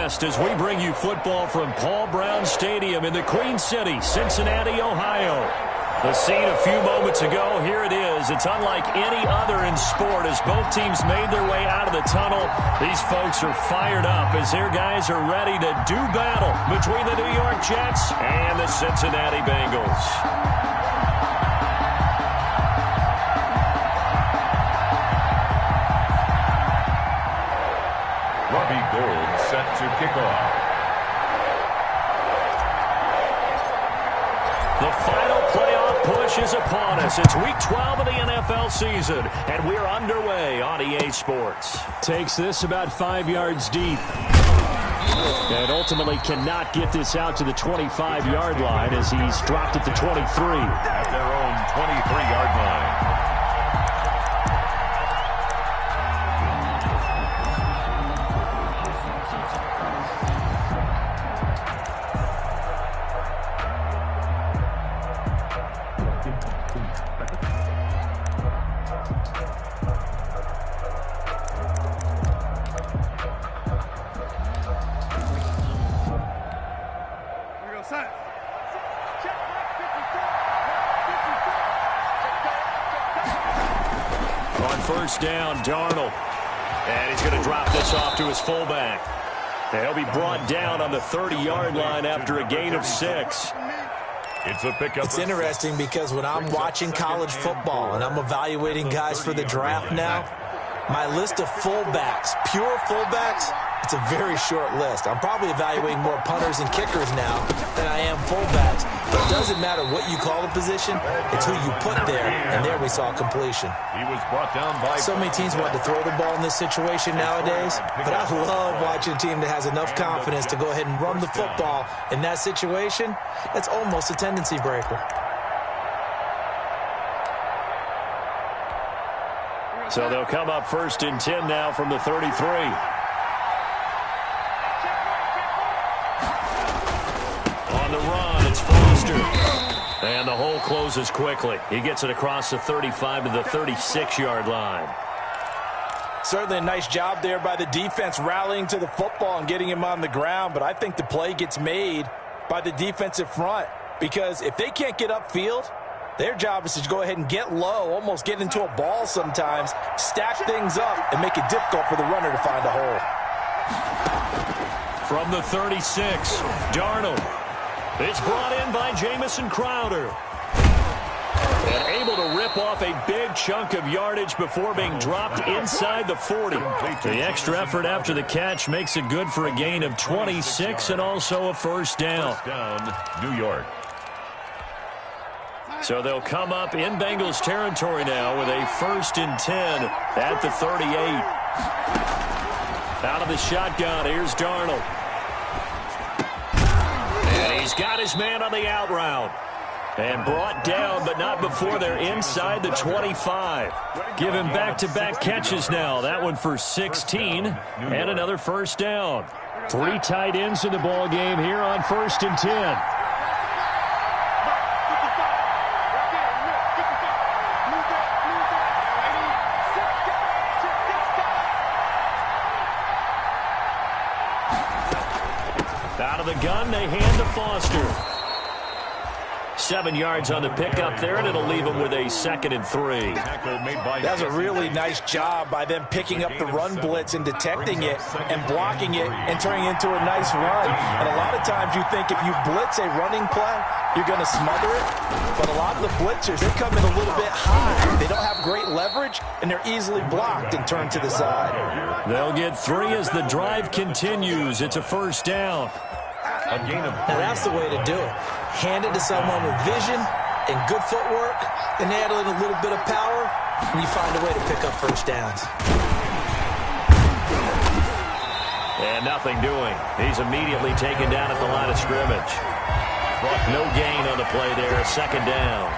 West as we bring you football from Paul Brown Stadium in the Queen City, Cincinnati, Ohio. The scene a few moments ago, here it is. It's unlike any other in sport as both teams made their way out of the tunnel. These folks are fired up as their guys are ready to do battle between the New York Jets and the Cincinnati Bengals. Set to kick off. The final playoff push is upon us. It's week 12 of the NFL season, and we're underway on EA Sports. Takes this about 5 yards deep. And ultimately cannot get this out to the 25-yard line as he's dropped at the 23. At their own 23-yard line. First down, Darnold. And he's going to drop this off to his fullback. And he'll be brought down on the 30-yard line after a gain of 6. It's a pickup. It's interesting because when I'm watching college football and I'm evaluating guys for the draft now, my list of fullbacks, pure fullbacks, it's a very short list. I'm probably evaluating more punters and kickers now than I am fullbacks. But it doesn't matter what you call the position, it's who you put there, and there we saw completion. He was brought down by... So many teams want to throw the ball in this situation nowadays, but I love watching a team that has enough confidence to go ahead and run the football in that situation. That's almost a tendency breaker. So they'll come up first and 10 now from the 33. On the run, it's Foster. And the hole closes quickly. He gets it across the 35 to the 36-yard line. Certainly a nice job there by the defense rallying to the football and getting him on the ground, but I think the play gets made by the defensive front because if they can't get upfield, their job is to go ahead and get low, almost get into a ball sometimes, stack things up, and make it difficult for the runner to find a hole. From the 36, Darnold. It's brought in by Jamison Crowder. And able to rip off a big chunk of yardage before being dropped inside the 40. The extra effort after the catch makes it good for a gain of 26 and also a first down. First down, New York. So they'll come up in Bengals territory now with a first and 10 at the 38. Out of the shotgun, here's Darnold. And he's got his man on the out route. And brought down, but not before they're inside the 25. Give him back-to-back catches now. That one for 16 and another first down. 3 tight ends in the ball game here on first and 10. Out of the gun, they hand to Foster. 7 yards on the pickup there, and it'll leave them with a 2nd and 3. That's a really nice job by them picking up the run blitz and detecting it and blocking it and turning it into a nice run. And a lot of times you think if you blitz a running play, you're going to smother it. But a lot of the blitzers, they come in a little bit high. They don't have great leverage, and they're easily blocked and turned to the side. They'll get 3 as the drive continues. It's a first down. Now that's the way to do it. Hand it to someone with vision and good footwork, and add in a little bit of power, and you find a way to pick up first downs. And nothing doing. He's immediately taken down at the line of scrimmage. No gain on the play there. 2nd down.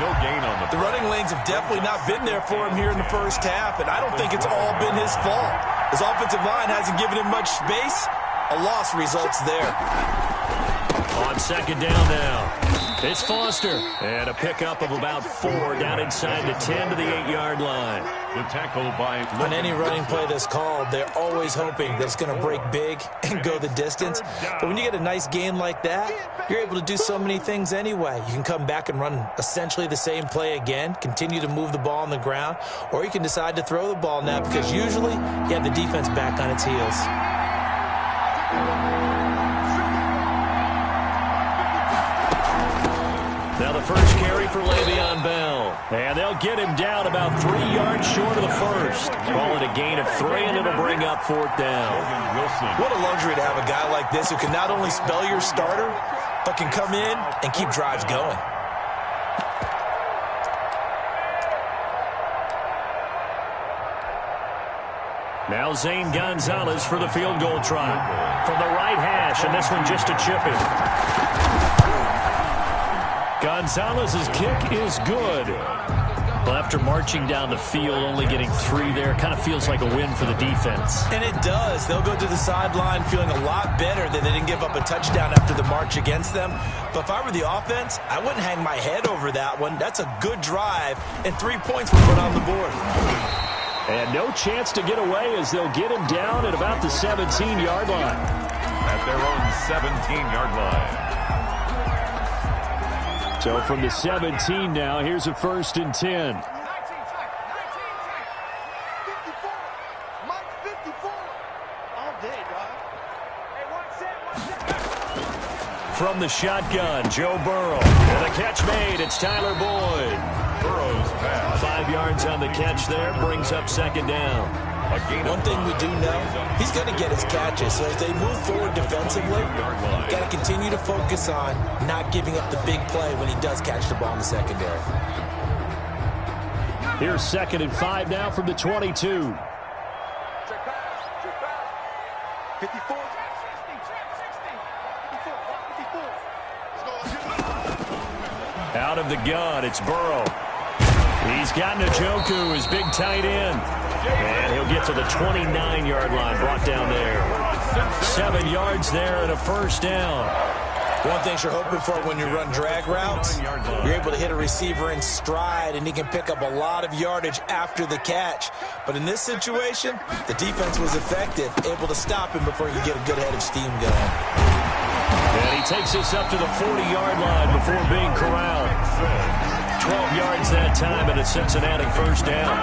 No gain on the play. The running lanes have definitely not been there for him here in the first half, and I don't think it's all been his fault. His offensive line hasn't given him much space. A loss results there. On 2nd down now. It's Foster. And a pickup of about 4 down inside the 10 to the 8-yard line. The tackle by On any running play that's called, they're always hoping that it's going to break big and go the distance. But when you get a nice gain like that, you're able to do so many things anyway. You can come back and run essentially the same play again, continue to move the ball on the ground, or you can decide to throw the ball now because usually you have the defense back on its heels. Now the first carry for Le'Veon Bell. And they'll get him down about 3 yards short of the first. Call it a gain of 3, and it'll bring up 4th down. What a luxury to have a guy like this who can not only spell your starter, but can come in and keep drives going. Now Zane Gonzalez for the field goal try. From the right hash, and this one just a chip in. Gonzalez's kick is good. Well, after marching down the field, only getting 3 there, kind of feels like a win for the defense. And it does. They'll go to the sideline feeling a lot better that they didn't give up a touchdown after the march against them. But if I were the offense, I wouldn't hang my head over that one. That's a good drive, and 3 points were put on the board. And no chance to get away as they'll get him down at about the 17-yard line. At their own 17-yard line. So from the 17 now, here's a 1st and 10. From the shotgun, Joe Burrow. And the catch made. It's Tyler Boyd. Burrow's pass. 5 yards on the catch there. Brings up 2nd down. One thing we do know, he's going to get his catches. So as they move forward defensively, got to continue to focus on not giving up the big play when he does catch the ball in the secondary. Here's 2nd and 5 now from the 22. Out of the gun, it's Burrow. He's got Njoku, his big tight end. And he'll get to the 29-yard line, brought down there. 7 yards there and a 1st down. One thing you're hoping for when you run drag routes, you're able to hit a receiver in stride, and he can pick up a lot of yardage after the catch. But in this situation, the defense was effective, able to stop him before he could get a good head of steam going. And he takes us up to the 40-yard line before being corralled. 12 yards that time, and a Cincinnati 1st down.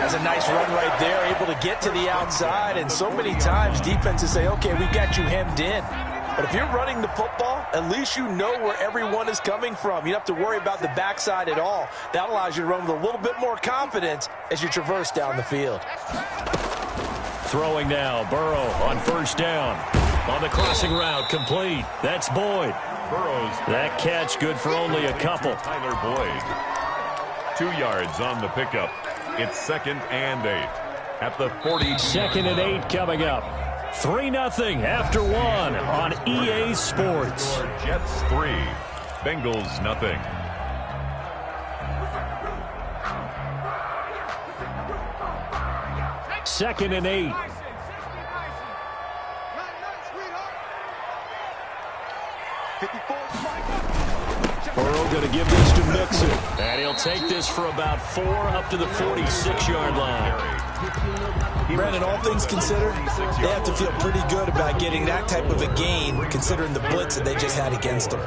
That's a nice run right there, able to get to the outside, and so many times defenses say, okay, we got you hemmed in. But if you're running the football, at least you know where everyone is coming from. You don't have to worry about the backside at all. That allows you to run with a little bit more confidence as you traverse down the field. Throwing now, Burrow on 1st down. On the crossing route, complete. That's Boyd. Burrow's That catch good for only a couple. Tyler Boyd. 2 yards on the pickup. It's 2nd and 8. At the 40. 2nd and 8 coming up. 3-0 after 1 on EA Sports. Jetz 3. Bengals nothing. Second and 8. Burrow going to give this to Mixon. And he'll take this for about 4 up to the 46-yard line. Brandon, all things considered, they have to feel pretty good about getting that type of a gain considering the blitz that they just had against them.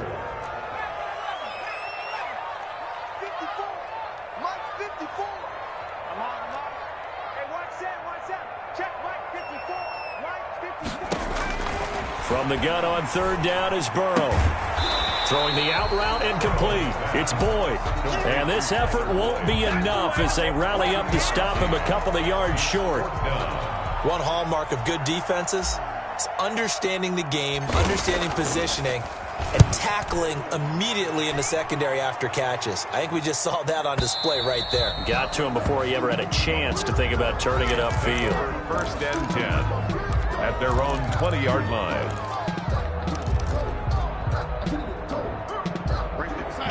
From the gun on 3rd down is Burrow. Throwing the out route incomplete. It's Boyd. And this effort won't be enough as they rally up to stop him a couple of yards short. One hallmark of good defenses is understanding the game, understanding positioning, and tackling immediately in the secondary after catches. I think we just saw that on display right there. Got to him before he ever had a chance to think about turning it upfield. 1st and 10 at their own 20-yard line.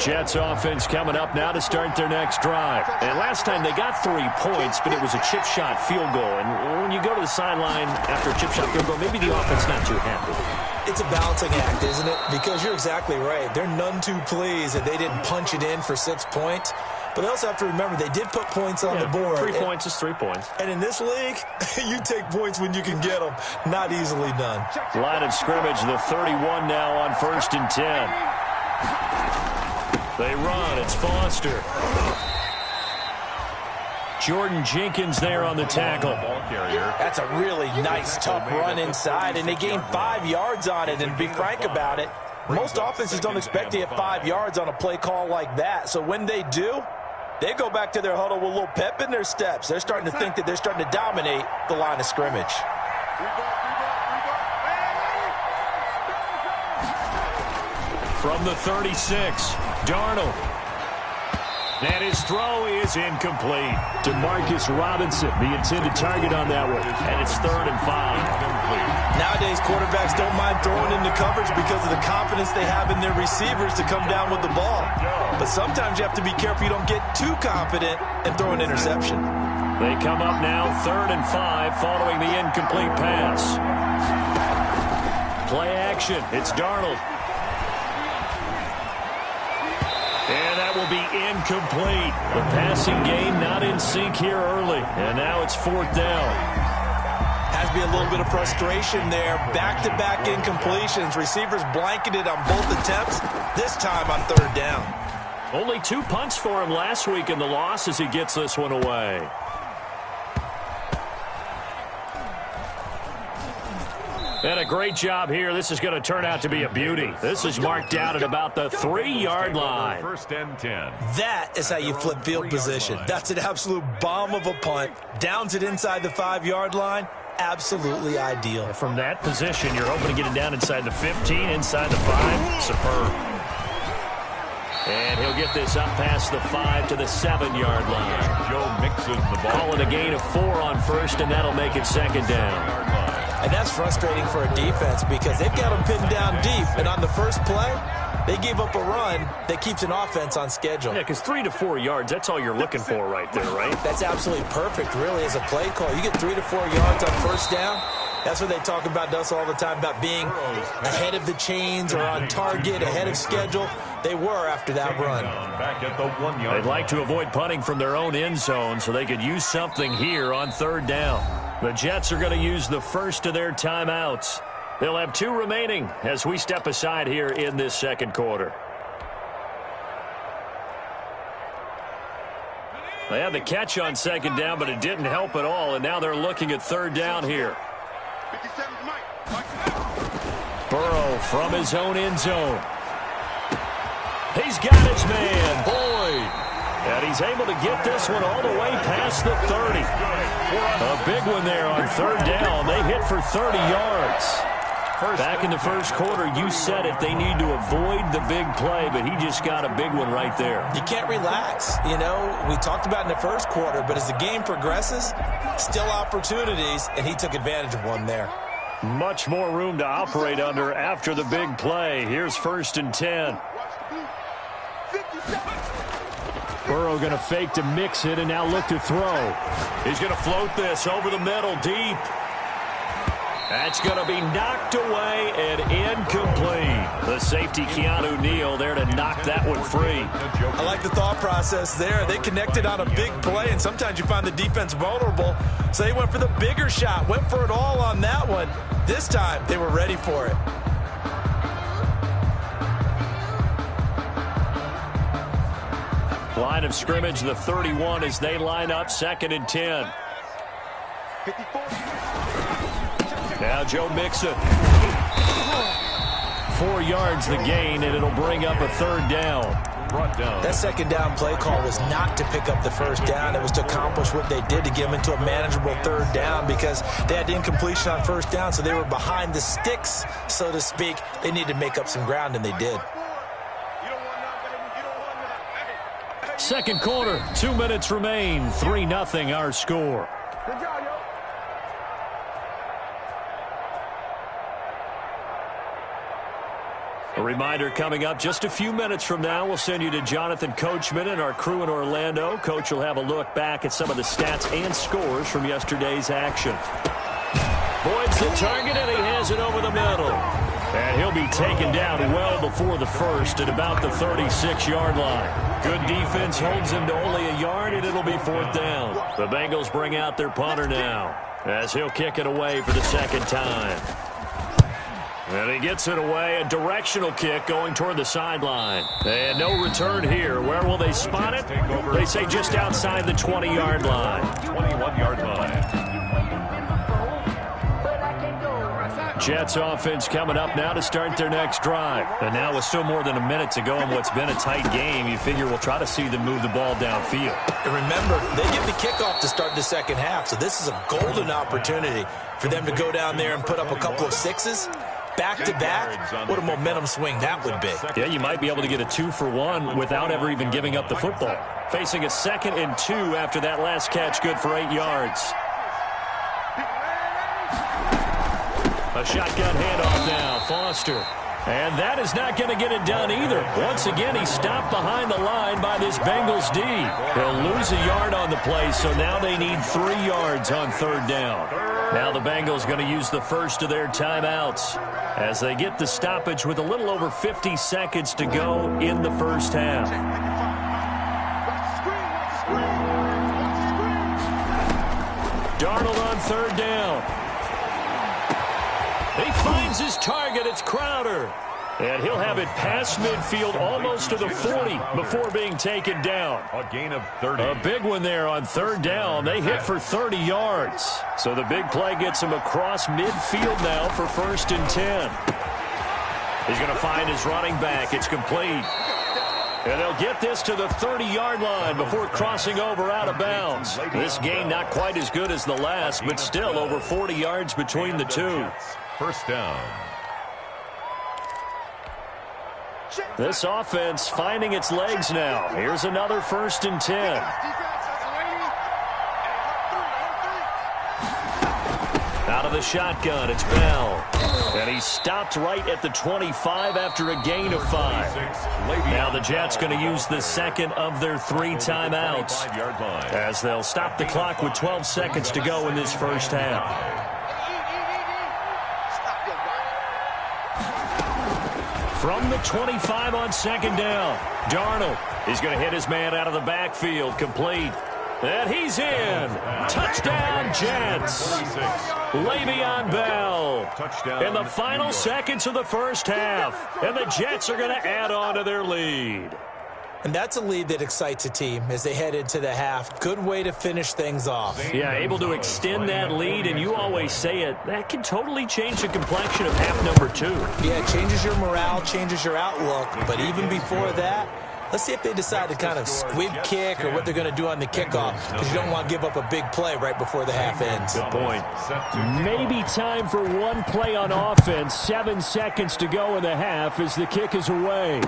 Jets offense coming up now to start their next drive. And last time they got 3 points, but it was a chip shot field goal. And when you go to the sideline after a chip shot field goal, maybe the offense not too happy. It's a balancing act, isn't it? Because you're exactly right. They're none too pleased that they didn't punch it in for 6 points. But they also have to remember they did put points on the board. 3 points is 3 points. And in this league, you take points when you can get them. Not easily done. Line of scrimmage, the 31 now on 1st and 10. They run. It's Foster. Jordan Jenkins there on the tackle. That's a really nice, tough run inside, and they gained 5 yards on it. And to be frank about it, most offenses don't expect to get 5 yards on a play call like that. So when they do, they go back to their huddle with a little pep in their steps. They're starting to think that they're starting to dominate the line of scrimmage. From the 36, Darnold. And his throw is incomplete. DeMarcus Robinson, the intended target on that one. And it's 3rd and 5. Nowadays, quarterbacks don't mind throwing into coverage because of the confidence they have in their receivers to come down with the ball. But sometimes you have to be careful you don't get too confident and throw an interception. They come up now 3rd and 5 following the incomplete pass. Play action. It's Darnold. And that will be incomplete. The passing game not in sync here early. And now it's 4th down. Has to be a little bit of frustration there. Back-to-back incompletions. Receivers blanketed on both attempts. This time on 3rd down. Only 2 punts for him last week in the loss as he gets this one away. And a great job here. This is going to turn out to be a beauty. This is marked out at about the 3-yard line. 1st and 10. That is how you flip field position. That's an absolute bomb of a punt. Downs it inside the 5-yard line. Absolutely ideal. From that position, you're hoping to get it down inside the 15, inside the 5. Superb. And he'll get this up past the 5 to the 7-yard line. Joe mixes the ball. Call it a gain of 4 on 1st, and that'll make it 2nd down. And that's frustrating for a defense because they've got them pinned down deep. And on the first play, they gave up a run that keeps an offense on schedule. Yeah, because 3 to 4 yards, that's all you're looking for right there, right? That's absolutely perfect, really, as a play call. You get 3 to 4 yards on 1st down. That's what they talk about us all the time, about being ahead of the chains or on target, ahead of schedule. They were after that run. Back at the 1-yard. They'd like to avoid punting from their own end zone so they could use something here on 3rd down. The Jets are going to use the first of their timeouts. They'll have 2 remaining as we step aside here in this 2nd quarter. They had the catch on 2nd down, but it didn't help at all, and now they're looking at 3rd down here. Burrow from his own end zone. He's got his man, Boyd. And he's able to get this one all the way past the 30. A big one there on 3rd down. They hit for 30 yards. Back in the 1st quarter, you said it. They need to avoid the big play, but he just got a big one right there. You can't relax. You know, we talked about in the 1st quarter, but as the game progresses, still opportunities, and he took advantage of one there. Much more room to operate under after the big play. Here's 1st and 10. Burrow going to fake to mix it and now look to throw. He's going to float this over the middle deep. That's going to be knocked away and incomplete. The safety, Keanu Neal, there to knock that one free. I like the thought process there. They connected on a big play, and sometimes you find the defense vulnerable. So they went for the bigger shot, went for it all on that one. This time, they were ready for it. Line of scrimmage, the 31 as they line up 2nd and 10. Now Joe Mixon. 4 yards the gain, and it'll bring up a 3rd down. That 2nd down play call was not to pick up the 1st down. It was to accomplish what they did to get them into a manageable 3rd down because they had incompletion on 1st down, so they were behind the sticks, so to speak. They needed to make up some ground, and they did. 2nd quarter, 2 minutes remain. 3-0 our score. Good job, yo. A reminder coming up just a few minutes from now, we'll send you to Jonathan Coachman and our crew in Orlando. Coach will have a look back at some of the stats and scores from yesterday's action. Boyd's the target, and he has it over the middle. And he'll be taken down well before the first at about the 36-yard line. Good defense holds him to only a yard, and it'll be 4th down. The Bengals bring out their punter now as he'll kick it away for the second time. And he gets it away, a directional kick going toward the sideline. And no return here. Where will they spot it? They say just outside the 20-yard line. 21-yard line. Jets offense coming up now to start their next drive. And now with still more than a minute to go in what's been a tight game, you figure we'll try to see them move the ball downfield. And remember, they get the kickoff to start the second half, so this is a golden opportunity for them to go down there and put up a couple of sixes. Back-to-back, what a momentum swing that would be. Yeah, you might be able to get a 2-for-1 without ever even giving up the football. Facing a 2nd and 2 after that last catch, good for 8 yards. A shotgun handoff now, Foster. And that is not going to get it done either. Once again, he's stopped behind the line by this Bengals D. He'll lose a yard on the play, so now they need 3 yards on 3rd down. Now the Bengals going to use the first of their timeouts as they get the stoppage with a little over 50 seconds to go in the first half. Darnold on 3rd down. He finds his target. It's Crowder. And he'll have it past midfield almost to the 40 before being taken down. A gain of 30. A big one there on 3rd down. They hit for 30 yards. So the big play gets him across midfield now for 1st and 10. He's going to find his running back. It's complete. And they'll get this to the 30-yard line before crossing over out of bounds. This game not quite as good as the last, but still over 40 yards between the two. 1st down. This offense finding its legs now. Here's another 1st and 10. Out of the shotgun, it's Bell. And he's stopped right at the 25 after a gain of 5. Now the Jets going to use the 2nd of their 3 timeouts as they'll stop the clock with 12 seconds to go in this first half. From the 25 on 2nd down, Darnold. He's going to hit his man out of the backfield, complete. And he's in. Touchdown, Jets. Le'Veon Bell. In the final seconds of the first half. And the Jets are going to add on to their lead. And that's a lead that excites a team as they head into the half. Good way to finish things off. Yeah, able to extend that lead, and you always say it, that can totally change the complexion of half number 2. Yeah, it changes your morale, changes your outlook. But even before that, let's see if they decide to kind of squib kick or what they're going to do on the kickoff, because you don't want to give up a big play right before the half ends. Good point. Maybe time for one play on offense. 7 seconds to go in the half as the kick is away.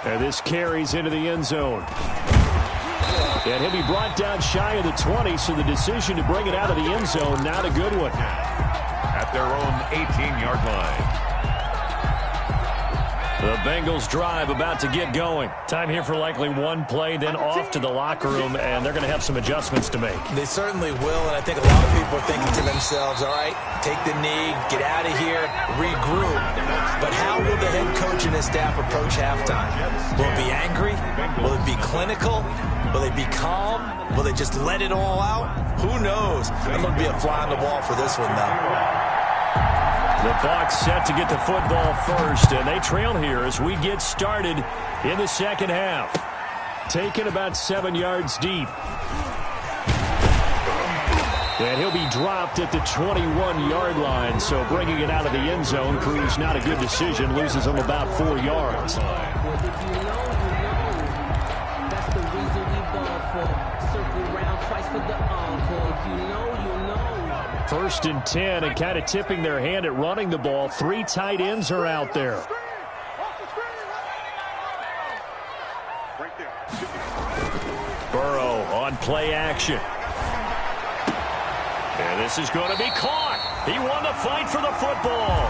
And this carries into the end zone. And he'll be brought down shy of the 20, so the decision to bring it out of the end zone, not a good one. At their own 18-yard line. The Bengals drive about to get going. Time here for likely one play, then off to the locker room, and they're going to have some adjustments to make. They certainly will, and I think a lot of people are thinking to themselves, all right, take the knee, get out of here, regroup. But how will the head coach and his staff approach halftime? Will it be angry? Will it be clinical? Will they be calm? Will they just let it all out? Who knows? I'm going to be a fly on the wall for this one, though. The Bucs set to get the football first, and they trail here as we get started in the second half. Taken about 7 yards deep. And he'll be dropped at the 21-yard line, so bringing it out of the end zone proves not a good decision, loses him about 4 yards. That's the reason we ball for. Circle round twice for the encore. If you know, you know. 1st and 10, and kind of tipping their hand at running the ball. 3 tight ends are out there. Burrow on play action. And this is going to be caught. He won the fight for the football.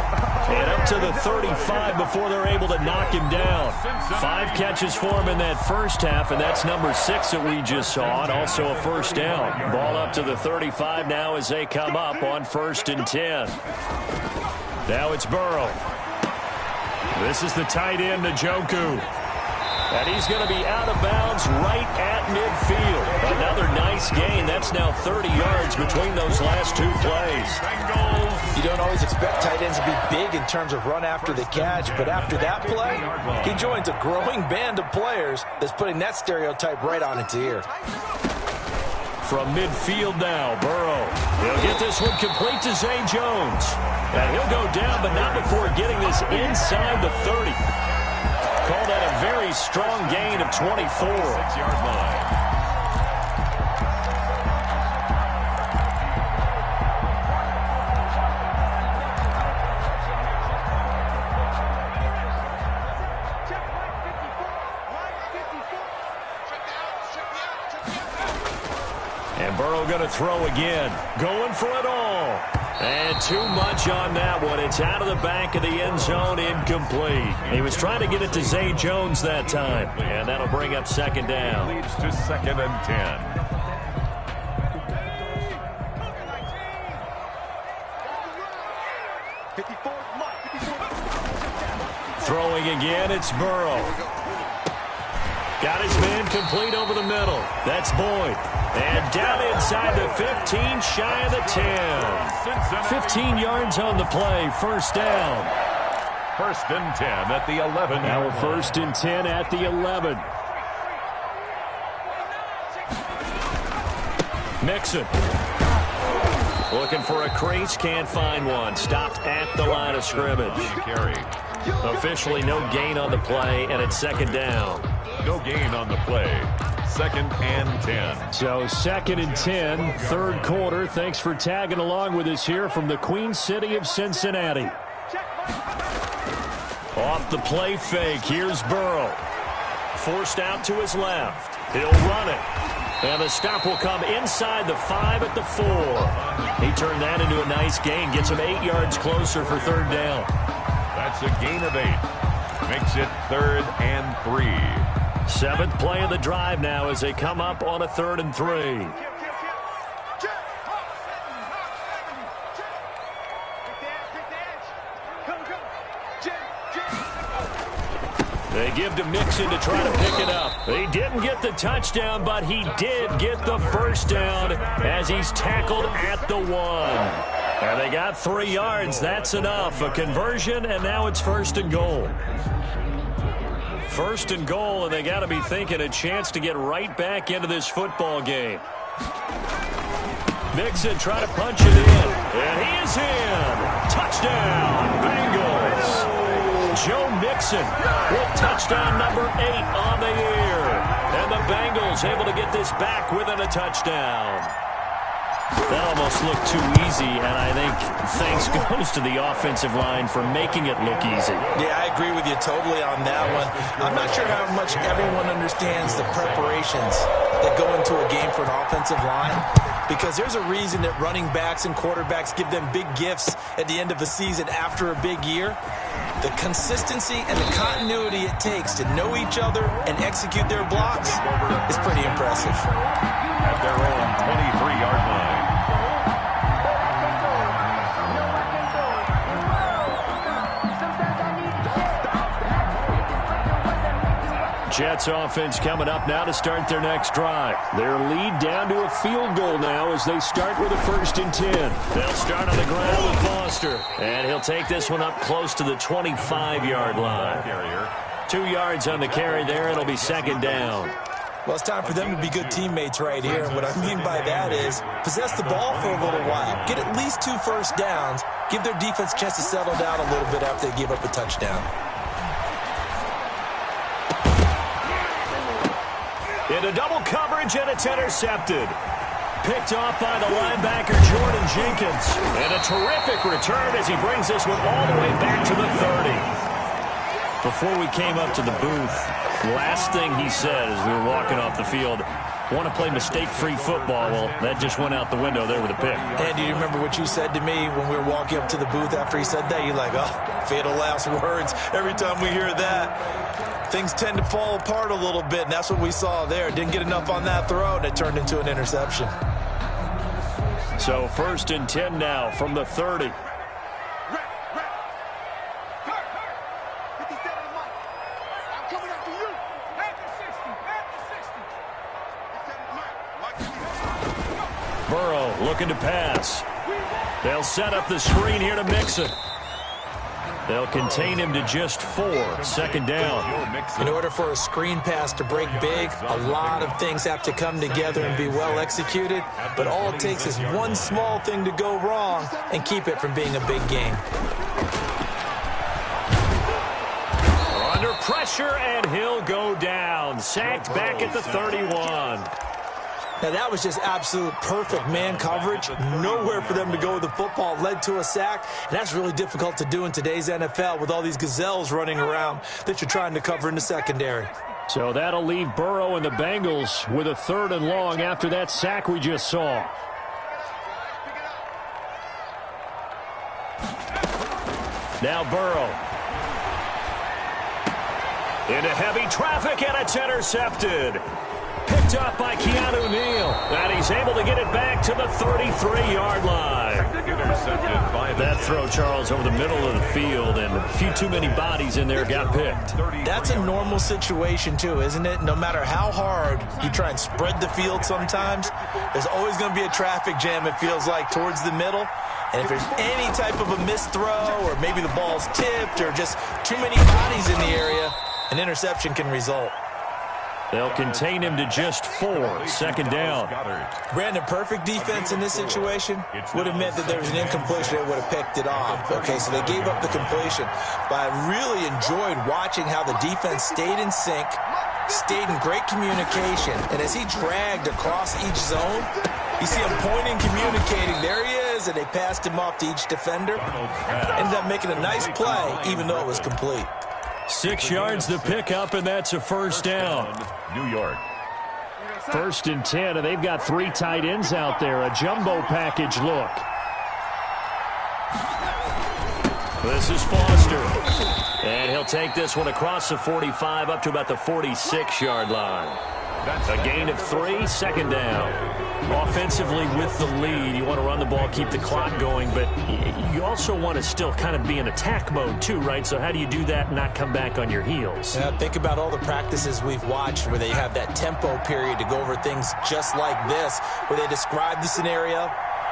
And up to the 35 before they're able to knock him down. 5 catches for him in that first half, and that's number 6 that we just saw, and also a first down. Ball up to the 35 now as they come up on 1st and 10. Now it's Burrow. This is the tight end, Njoku. And he's going to be out of bounds right at midfield. Another nice gain. That's now 30 yards between those last 2 plays. You don't always expect tight ends to be big in terms of run after the catch, but after that play, he joins a growing band of players that's putting that stereotype right on its ear. From midfield now, Burrow. He'll get this one complete to Zay Jones. And he'll go down, but not before getting this inside the 30. Call that a very strong gain of 24. 6-yard line. And Burrow going to throw again. Going for it all. And too much on that one. It's out of the back of the end zone, incomplete. He was trying to get it to Zay Jones that time. And that'll bring up 2nd down. Leads to 2nd and 10. Throwing again, it's Burrow. Got his man complete over the middle. That's Boyd. And down inside the 15, shy of the 10. 15 yards on the play, first down. 1st and 10 at the 11. Now a 1st and 10 at the 11. Mixon. Looking for a crease, can't find one. Stopped at the line of scrimmage. Officially no gain on the play, and it's 2nd down. No gain on the play. 2nd and 10. So 2nd and 10, 3rd quarter. Thanks for tagging along with us here from the Queen City of Cincinnati. Off the play fake, here's Burrow. Forced out to his left. He'll run it. And the stop will come inside the 5 at the 4. He turned that into a nice gain. Gets him 8 yards closer for 3rd down. That's a gain of 8. Makes it 3rd and 3. 7th play of the drive now as they come up on a 3rd and 3. They give to Mixon to try to pick it up. He didn't get the touchdown, but he did get the first down as he's tackled at the 1. And they got 3 yards. That's enough. A conversion, and now it's 1st and goal. 1st and goal, and they got to be thinking a chance to get right back into this football game. Mixon trying to punch it in, and he is in. Touchdown, Bengals. Joe Mixon with touchdown number 8 on the year. And the Bengals able to get this back within a touchdown. That almost looked too easy, and I think thanks goes to the offensive line for making it look easy. Yeah, I agree with you totally on that one. I'm not sure how much everyone understands the preparations that go into a game for an offensive line, because there's a reason that running backs and quarterbacks give them big gifts at the end of the season after a big year. The consistency and the continuity it takes to know each other and execute their blocks is pretty impressive. At their own 23-yard line. Jets offense coming up now to start their next drive. Their lead down to a field goal now as they start with a 1st and 10. They'll start on the ground with Foster. And he'll take this one up close to the 25-yard line. 2 yards on the carry there. It'll be 2nd down. Well, it's time for them to be good teammates right here. And what I mean by that is possess the ball for a little while. Get at least 2 first downs. Give their defense a chance to settle down a little bit after they give up a touchdown. Into double coverage, and it's intercepted. Picked off by the linebacker, Jordan Jenkins. And a terrific return as he brings this one all the way back to the 30. Before we came up to the booth, last thing he said as we were walking off the field, want to play mistake-free football. Well, that just went out the window there with a pick. And do you remember what you said to me when we were walking up to the booth after he said that? You're like, oh, fatal last words. Every time we hear that, things tend to fall apart a little bit, and that's what we saw there. Didn't get enough on that throw, and it turned into an interception. So 1st and 10 now from the 30. Burrow looking to pass. They'll set up the screen here to Mixon. They'll contain him to just 4. 2nd down. In order for a screen pass to break big, a lot of things have to come together and be well executed. But all it takes is one small thing to go wrong and keep it from being a big game. Under pressure, and he'll go down. Sacked back at the 31. Now, that was just absolute perfect man coverage. Nowhere for them to go with the football. Led to a sack. And that's really difficult to do in today's NFL with all these gazelles running around that you're trying to cover in the secondary. So that'll leave Burrow and the Bengals with a 3rd and long after that sack we just saw. Now Burrow. Into heavy traffic, and it's intercepted. Picked up by Keanu Neal. And he's able to get it back to the 33-yard line. That throw, Charles, over the middle of the field, and a few too many bodies in there got picked. That's a normal situation, too, isn't it? No matter how hard you try and spread the field sometimes, there's always going to be a traffic jam, it feels like, towards the middle. And if there's any type of a missed throw, or maybe the ball's tipped, or just too many bodies in the area, an interception can result. They'll contain him to just 4. 2nd down. Brandon, perfect defense in this situation would have meant that there was an incompletion that would have picked it off. Okay, so they gave up the completion. But I really enjoyed watching how the defense stayed in sync, stayed in great communication. And as he dragged across each zone, you see him pointing, communicating. There he is, and they passed him off to each defender. Ended up making a nice play, even though it was complete. 6 yards the pickup, and that's a 1st down. New York. 1st and 10, and they've got 3 tight ends out there. A jumbo package look. This is Foster. And he'll take this one across the 45 up to about the 46-yard line. A gain of 3, 2nd down. Offensively with the lead, you want to run the ball, keep the clock going, but you also want to still kind of be in attack mode too, right? So how do you do that and not come back on your heels? Yeah, think about all the practices we've watched where they have that tempo period to go over things just like this, where they describe the scenario,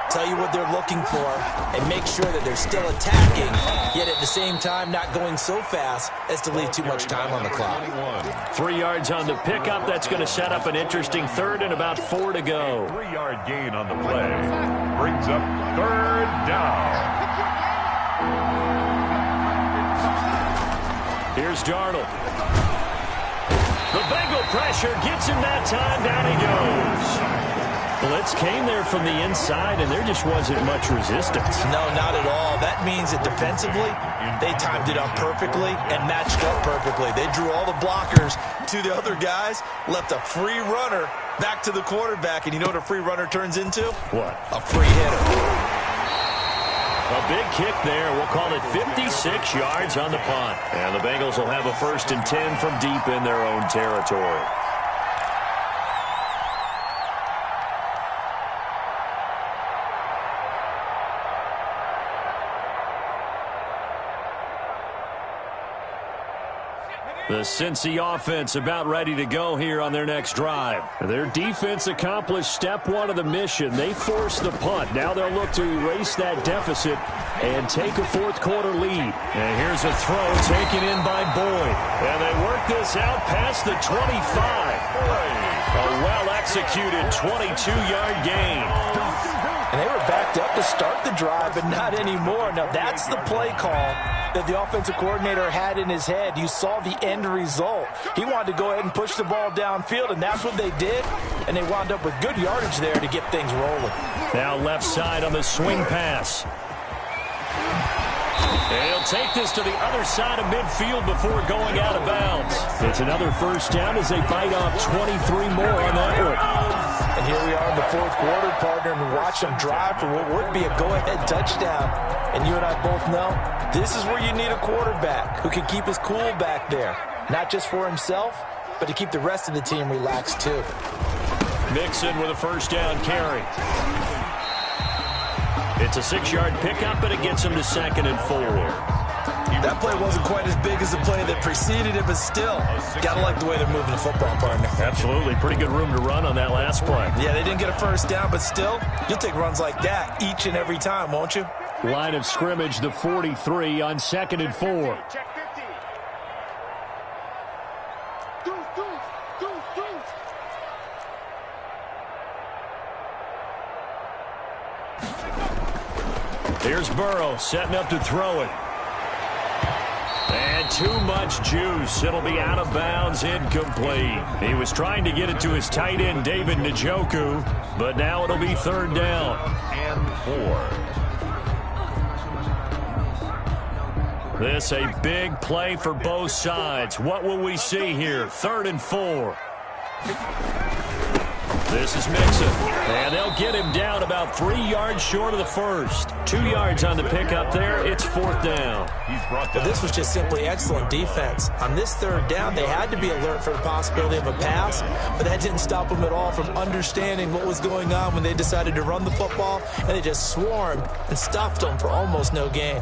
tell you what they're looking for, and make sure that they're still attacking, yet at the same time not going so fast as to leave too much time on the clock. 3 yards on the pickup. That's going to set up an interesting 3rd and about 4 to go. 3-yard gain on the play. Brings up 3rd down. Here's Darnold. The Bengal pressure gets him that time. Down he goes. Blitz came there from the inside, and there just wasn't much resistance. No, not at all. That means that defensively, they timed it up perfectly and matched up perfectly. They drew all the blockers to the other guys, left a free runner back to the quarterback, and you know what a free runner turns into? What? A free hitter. A big kick there. We'll call it 56 yards on the punt. And the Bengals will have a 1st and 10 from deep in their own territory. The Cincy offense about ready to go here on their next drive. Their defense accomplished step 1 of the mission. They forced the punt. Now they'll look to erase that deficit and take a 4th quarter lead. And here's a throw taken in by Boyd. And they work this out past the 25. A well-executed 22-yard gain. And they were backed up to start the drive, but not anymore. Now, that's the play call that the offensive coordinator had in his head. You saw the end result. He wanted to go ahead and push the ball downfield, and that's what they did. And they wound up with good yardage there to get things rolling. Now left side on the swing pass. He'll They'll take this to the other side of midfield before going out of bounds. It's another first down as they bite off 23 more on that one. And here we are in the fourth quarter, partner, and watch them drive for what would be a go-ahead touchdown. And you and I both know this is where you need a quarterback who can keep his cool back there. Not just for himself, but to keep the rest of the team relaxed too. Mixon with a first down carry. It's a 6-yard pickup, but it gets him to 2nd and 4. That play wasn't quite as big as the play that preceded it, but still, gotta like the way they're moving the football, partner. Absolutely. Pretty good room to run on that last play. Yeah, they didn't get a first down, but still, you'll take runs like that each and every time, won't you? Line of scrimmage, the 43 on 2nd and 4. Here's Burrow setting up to throw it. And too much juice. It'll be out of bounds, incomplete. He was trying to get it to his tight end, David Njoku, but now it'll be 3rd down. And 4. This a big play for both sides. What will we see here? 3rd and 4. This is Mixon, and they'll get him down about 3 yards short of the first. 2 yards on the pickup there. It's 4th down. But this was just simply excellent defense. On this 3rd down, they had to be alert for the possibility of a pass, but that didn't stop them at all from understanding what was going on when they decided to run the football, and they just swarmed and stuffed them for almost no gain.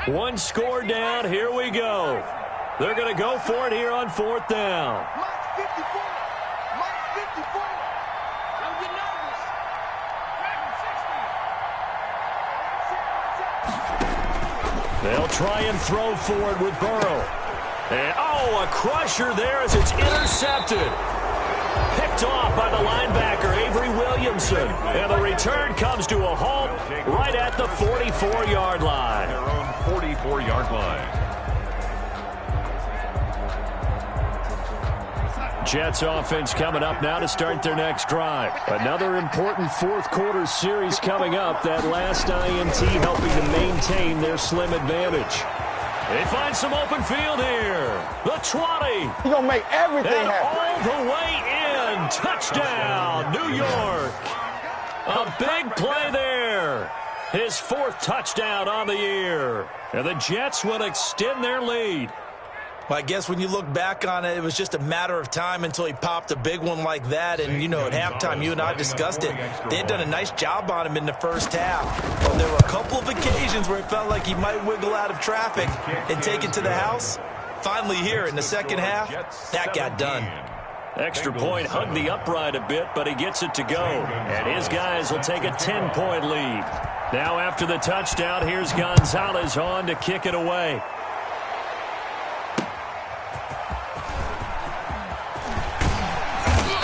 One score down. Here we go. They're going to go for it here on 4th down. They'll try and throw for it with Burrow. And, a crusher there as it's intercepted. Picked off by the linebacker, Avery Williamson. And the return comes to a halt right at the 44-yard line. Their own 44-yard line. Jets offense coming up now to start their next drive. Another important fourth quarter series coming up. That last INT helping to maintain their slim advantage. They find some open field here. The 20. He's going to make everything and happen. all the way in. Touchdown, New York. A big play there. His 4th touchdown on the year. And the Jets will extend their lead. Well, I guess when you look back on it, it was just a matter of time until he popped a big one like that. And, at halftime, you and I discussed it. They had done a nice job on him in the first half. But there were a couple of occasions where it felt like he might wiggle out of traffic and take it to the house. Finally here in the second half, that got done. Extra point hugged the upright a bit, but he gets it to go. And his guys will take a 10-point lead. Now after the touchdown, here's Gonzalez on to kick it away.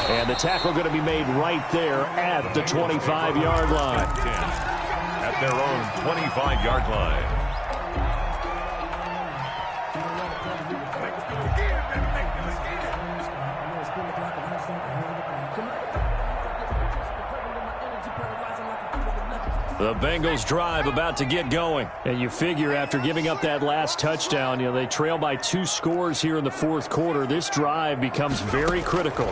And the tackle going to be made right there at the 25-yard line. At their own 25-yard line. The Bengals drive about to get going. And you figure after giving up that last touchdown, they trail by 2 scores here in the fourth quarter. This drive becomes very critical.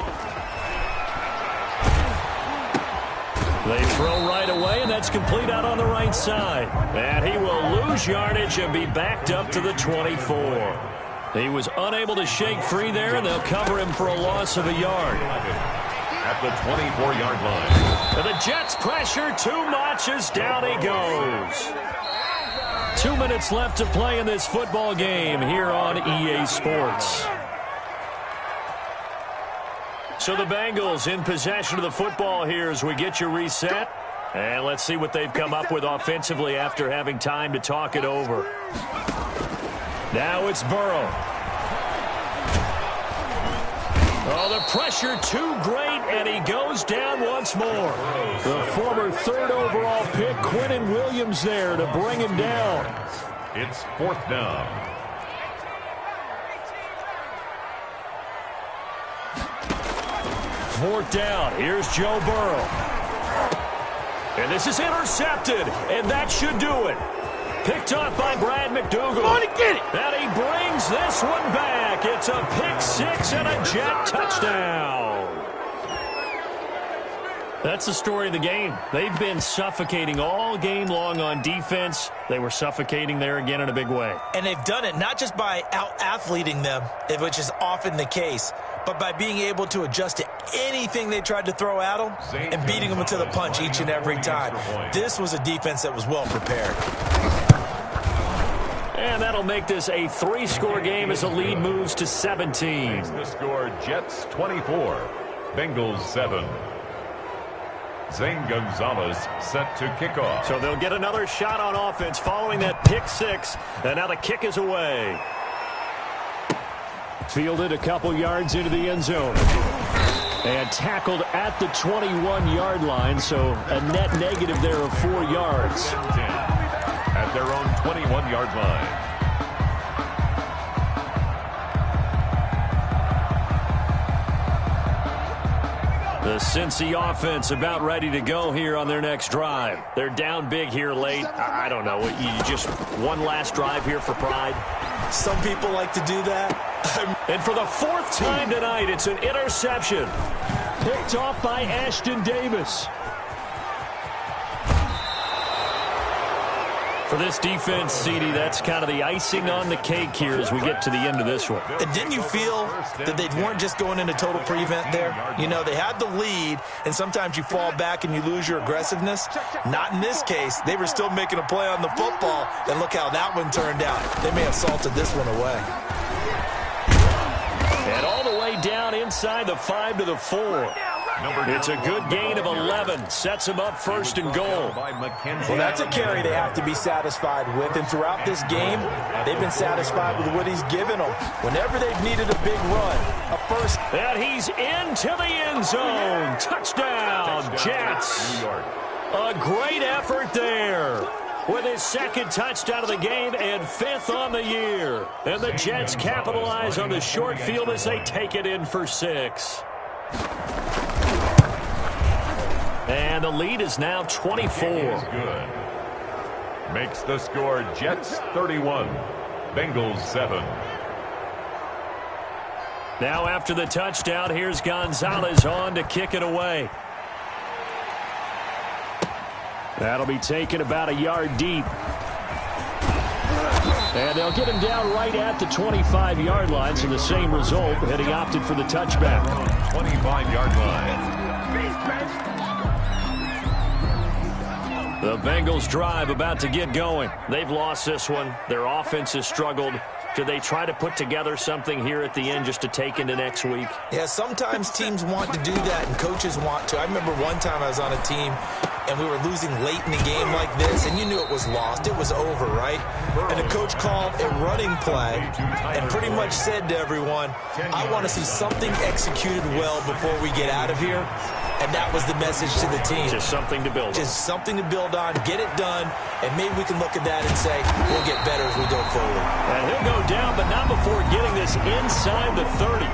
They throw right away, and that's complete out on the right side. And he will lose yardage and be backed up to the 24. He was unable to shake free there, and they'll cover him for a loss of a yard. At the 24-yard line. And the Jets pressure too much as down he goes. 2 minutes left to play in this football game here on EA Sports. So the Bengals in possession of the football here as we get you reset. And let's see what they've come up with offensively after having time to talk it over. Now it's Burrow. Oh, the pressure too great, and he goes down once more. The former 3rd overall pick, Quentin Williams there to bring him down. It's 4th down. Fourth down. Here's Joe Burrow. And this is intercepted, and that should do it. Picked off by Brad McDougal. Come on and get it. And he brings this one back. It's a pick six and a Jet touchdown. That's the story of the game. They've been suffocating all game long on defense. They were suffocating there again in a big way. And they've done it not just by out-athleting them, which is often the case, but by being able to adjust to anything they tried to throw at them and beating them to the punch each and every time. This was a defense that was well prepared. And that'll make this a 3-score game as the lead moves to 17. Makes the score Jets 24, Bengals 7. Jetz Bengalz set to kick off. So they'll get another shot on offense following that pick six. And now the kick is away. Fielded a couple yards into the end zone. And tackled at the 21-yard line, so a net negative there of 4 yards. At their own 21-yard line. The Cincy offense about ready to go here on their next drive. They're down big here late. I don't know. You just one last drive here for pride. Some people like to do that. And for the 4th time tonight, it's an interception. Picked off by Ashton Davis. For this defense, CD, that's kind of the icing on the cake here as we get to the end of this one. And didn't you feel that they weren't just going into total prevent there? You know, they had the lead, and sometimes you fall back and you lose your aggressiveness. Not in this case. They were still making a play on the football, and look how that one turned out. They may have salted this one away. And all the way down inside the 5 to the 4. It's a good gain of 11. Sets them up 1st and goal. Well, that's a carry they have to be satisfied with. And throughout this game, they've been satisfied with what he's given them. Whenever they've needed a big run, a first. And he's into the end zone. Touchdown, Jets. A great effort there. With his 2nd touchdown of the game and 5th on the year. And the Jets capitalize on the short field as they take it in for 6. And the lead is now 24. Good. Makes the score Jets 31, Bengals 7. Now after the touchdown, here's Gonzalez on to kick it away. That'll be taken about a yard deep. And they'll get him down right at the 25-yard line, so the same result, and he opted for the touchback. 25-yard line. The Bengals drive about to get going. They've lost this one. Their offense has struggled. Do they try to put together something here at the end just to take into next week? Yeah, sometimes teams want to do that and coaches want to. I remember one time I was on a team and we were losing late in the game like this, and you knew it was lost. It was over, right? And the coach called a running play and pretty much said to everyone, I want to see something executed well before we get out of here. And that was the message to the team. Just something to build on. Just something to build on, get it done, and maybe we can look at that and say, we'll get better as we go forward. And he'll go down, but not before getting this inside the 30.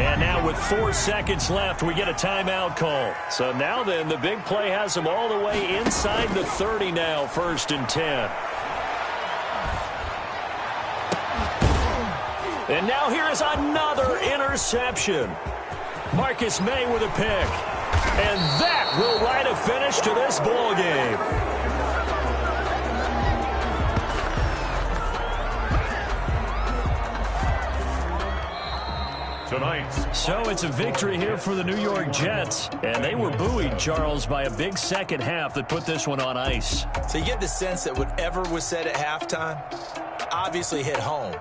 And now with 4 seconds left, we get a timeout call. So now then, the big play has them all the way inside the 30 now, 1st and 10. And now here is another interception. Marcus May with a pick. And that will write a finish to this ball game. So it's a victory here for the New York Jets. And they were buoyed, Charles, by a big second half that put this one on ice. So you get the sense that whatever was said at halftime obviously hit home.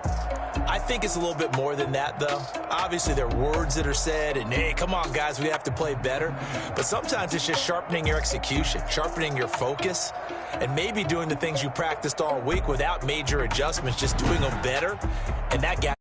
I think it's a little bit more than that, though. Obviously, there are words that are said, and, hey, come on, guys, we have to play better. But sometimes it's just sharpening your execution, sharpening your focus, and maybe doing the things you practiced all week without major adjustments, just doing them better. And that guy